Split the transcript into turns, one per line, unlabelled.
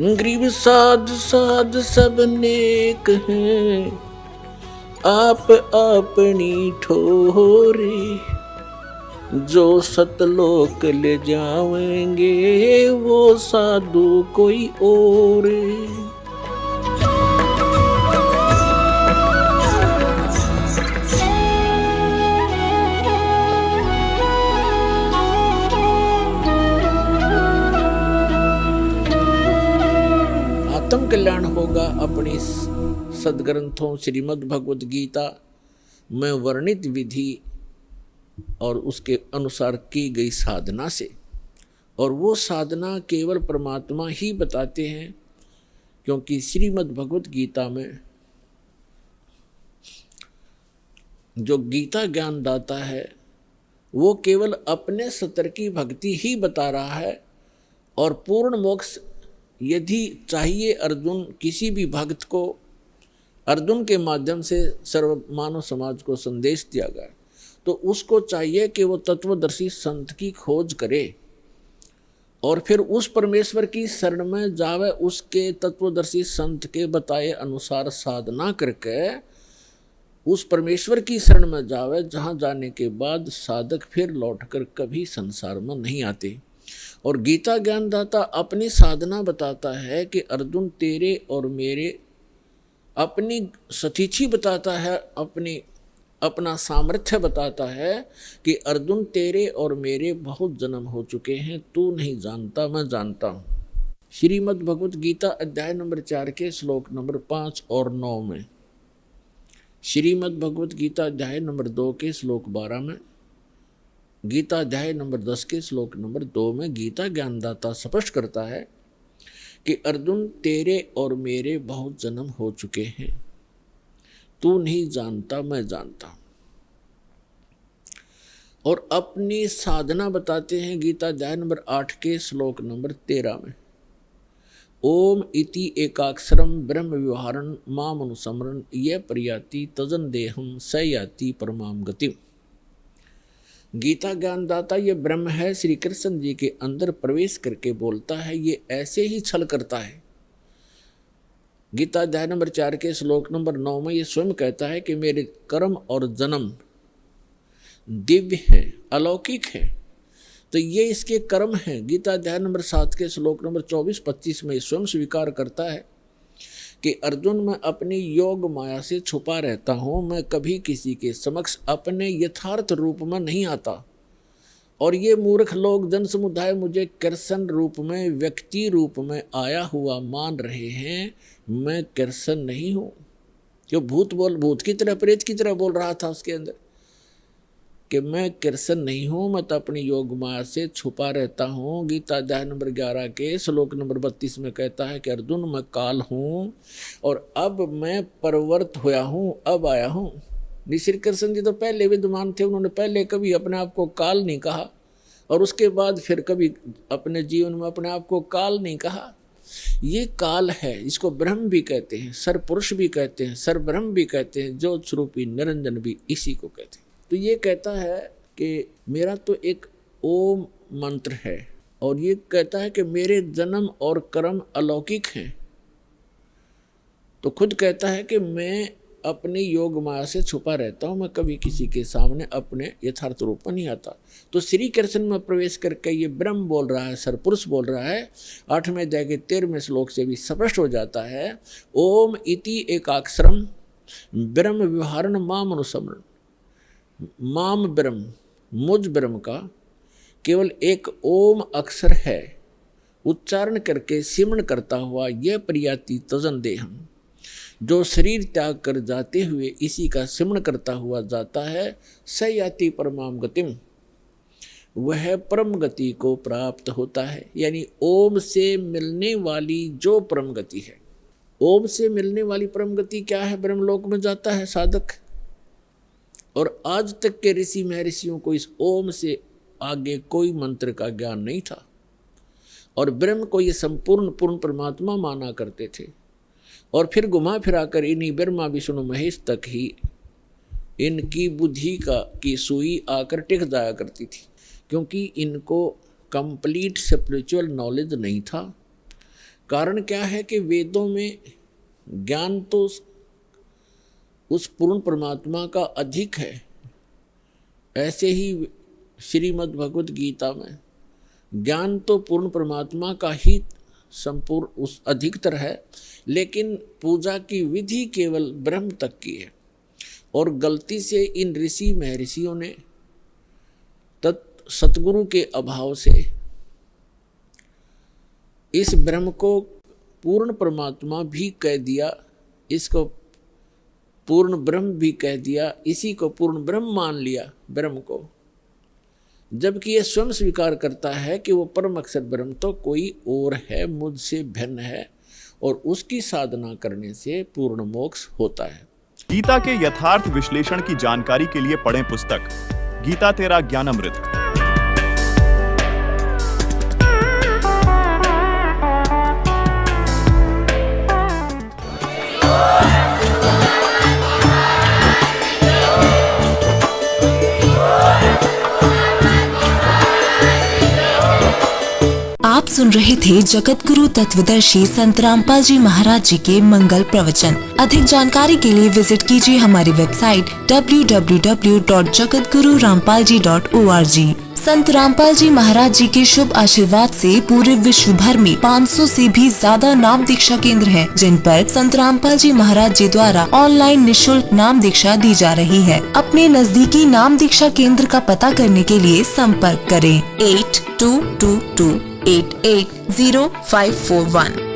गरीब साध साध सब नेक हैं, आप अपनी ठोरे। जो सतलोक ले जाएंगे वो साधु कोई और। आत्म कल्याण होगा अपनी सदग्रंथों श्रीमद् भगवद गीता में वर्णित विधि और उसके अनुसार की गई साधना से। और वो साधना केवल परमात्मा ही बताते हैं, क्योंकि श्रीमद् भगवद गीता में जो गीता ज्ञान दाता है वो केवल अपने सतर की भक्ति ही बता रहा है। और पूर्ण मोक्ष यदि चाहिए अर्जुन किसी भी भक्त को, अर्जुन के माध्यम से सर्व मानव समाज को संदेश दिया गया, तो उसको चाहिए कि वो तत्वदर्शी संत की खोज करे और फिर उस परमेश्वर की शरण में जावे, उसके तत्वदर्शी संत के बताए अनुसार साधना करके उस परमेश्वर की शरण में जावे, जहाँ जाने के बाद साधक फिर लौटकर कभी संसार में नहीं आते। और गीता ज्ञानदाता अपनी साधना बताता है कि अर्जुन तेरे और मेरे, अपनी सतीथि बताता है, अपना सामर्थ्य बताता है कि अर्जुन तेरे और मेरे बहुत जन्म हो चुके हैं, तू नहीं जानता मैं जानता हूँ। श्रीमद् भगवद गीता अध्याय नंबर 4 के श्लोक नंबर 5 और 9 में, श्रीमद् भगवद गीता अध्याय नंबर 2 के श्लोक 12 में, गीता अध्याय नंबर 10 के श्लोक नंबर 2 में गीता ज्ञानदाता स्पष्ट करता है कि अर्जुन तेरे और मेरे बहुत जन्म हो चुके हैं, तू नहीं जानता मैं जानता हूं। और अपनी साधना बताते हैं गीता अध्याय नंबर 8 के श्लोक नंबर 13 में, ओम इति एकाक्षरम ब्रह्म व्यवहारन माम अनुसमरन ये प्रयाति तजन देहम स याति परमाम गतिम। गीता ज्ञानदाता ये ब्रह्म है, श्री कृष्ण जी के अंदर प्रवेश करके बोलता है, ये ऐसे ही छल करता है। गीता अध्याय नंबर 4 के श्लोक नंबर 9 में ये स्वयं कहता है कि मेरे कर्म और जन्म दिव्य हैं, अलौकिक हैं, तो ये इसके कर्म हैं। गीता अध्याय नंबर 7 के श्लोक नंबर 24-25 में स्वयं स्वीकार करता है कि अर्जुन मैं अपनी योग माया से छुपा रहता हूँ, मैं कभी किसी के समक्ष अपने यथार्थ रूप में नहीं आता। और ये मूर्ख लोग जन समुदाय मुझे कृष्ण रूप में, व्यक्ति रूप में आया हुआ मान रहे हैं, मैं कृष्ण नहीं हूँ। जो भूत की तरह, प्रेत की तरह बोल रहा था उसके अंदर कि मैं कृष्ण नहीं हूँ, मैं तो अपनी योग माया से छुपा रहता हूँ। गीता अध्याय नंबर 11 के श्लोक नंबर 32 में कहता है कि अर्जुन मैं काल हूँ और अब मैं परवर्त होया हूँ, अब आया हूँ। श्री कृष्ण जी तो पहले विद्यमान थे, उन्होंने पहले कभी अपने आप को काल नहीं कहा और उसके बाद फिर कभी अपने जीवन में अपने आप को काल नहीं कहा। ये काल है, इसको ब्रह्म भी कहते हैं, सरपुरुष भी कहते हैं, सरब्रह्म भी कहते हैं, ज्योत स्वरूपी निरंजन भी इसी को कहते हैं। तो ये कहता है कि मेरा तो एक ओम मंत्र है और ये कहता है कि मेरे जन्म और कर्म अलौकिक हैं। तो खुद कहता है कि मैं अपनी योग माया से छुपा रहता हूँ, मैं कभी किसी के सामने अपने यथार्थ रूप में नहीं आता। तो श्री कृष्ण में प्रवेश करके ये ब्रह्म बोल रहा है, सरपुरुष बोल रहा है। 8वें अध्याय के 13वें श्लोक से भी स्पष्ट हो जाता है, ओम इति एकाक्षरम ब्रह्म व्यवहारन माम अनुसमरण। माम ब्रह्म, मुझ ब्रह्म का केवल एक ओम अक्षर है, उच्चारण करके सिमरण करता हुआ यह प्रयाति तजन देहम, जो शरीर त्याग कर जाते हुए इसी का सिमरण करता हुआ जाता है, स याति परमाम गतिम, वह परम गति को प्राप्त होता है। यानी ओम से मिलने वाली जो परम गति है, ओम से मिलने वाली परम गति क्या है? ब्रह्मलोक में जाता है साधक। और आज तक के ऋषि महर्षियों को इस ओम से आगे कोई मंत्र का ज्ञान नहीं था और ब्रह्म को ये संपूर्ण पूर्ण परमात्मा माना करते थे। और फिर घुमा फिरा कर इन्हीं ब्रह्मा विष्णु महेश तक ही इनकी बुद्धि की सुई आकर टिक जाया करती थी, क्योंकि इनको कंप्लीट स्पिरिचुअल नॉलेज नहीं था, कारण क्या है कि वेदों में ज्ञान तो उस पूर्ण परमात्मा का अधिक है, ऐसे ही श्रीमद् भगवत गीता में ज्ञान तो पूर्ण परमात्मा का ही संपूर्ण उस अधिकतर है, लेकिन पूजा की विधि केवल ब्रह्म तक की है। और गलती से इन ऋषि महर्षियों ने सतगुरु के अभाव से इस ब्रह्म को पूर्ण परमात्मा भी कह दिया, इसको पूर्ण ब्रह्म भी कह दिया, इसी को पूर्ण ब्रह्म मान लिया ब्रह्म को, जबकि ये स्वयं स्वीकार करता है कि वो परम अक्षर ब्रह्म तो कोई और है, मुझसे भिन्न है, और उसकी साधना करने से पूर्ण मोक्ष होता है।
गीता के यथार्थ विश्लेषण की जानकारी के लिए पढ़ें पुस्तक गीता तेरा ज्ञानामृत।
आप सुन रहे थे जगत गुरु तत्वदर्शी संत रामपाल जी महाराज जी के मंगल प्रवचन। अधिक जानकारी के लिए विजिट कीजिए हमारी वेबसाइट www.jagatgururampalji.org। संत रामपाल जी महाराज जी के शुभ आशीर्वाद से पूरे विश्व भर में 500 से भी ज्यादा नाम दीक्षा केंद्र हैं, जिन पर संत रामपाल जी महाराज जी द्वारा ऑनलाइन निशुल्क नाम दीक्षा दी जा रही है। अपने नजदीकी नाम दीक्षा केंद्र का पता करने के लिए संपर्क करें 8222880541।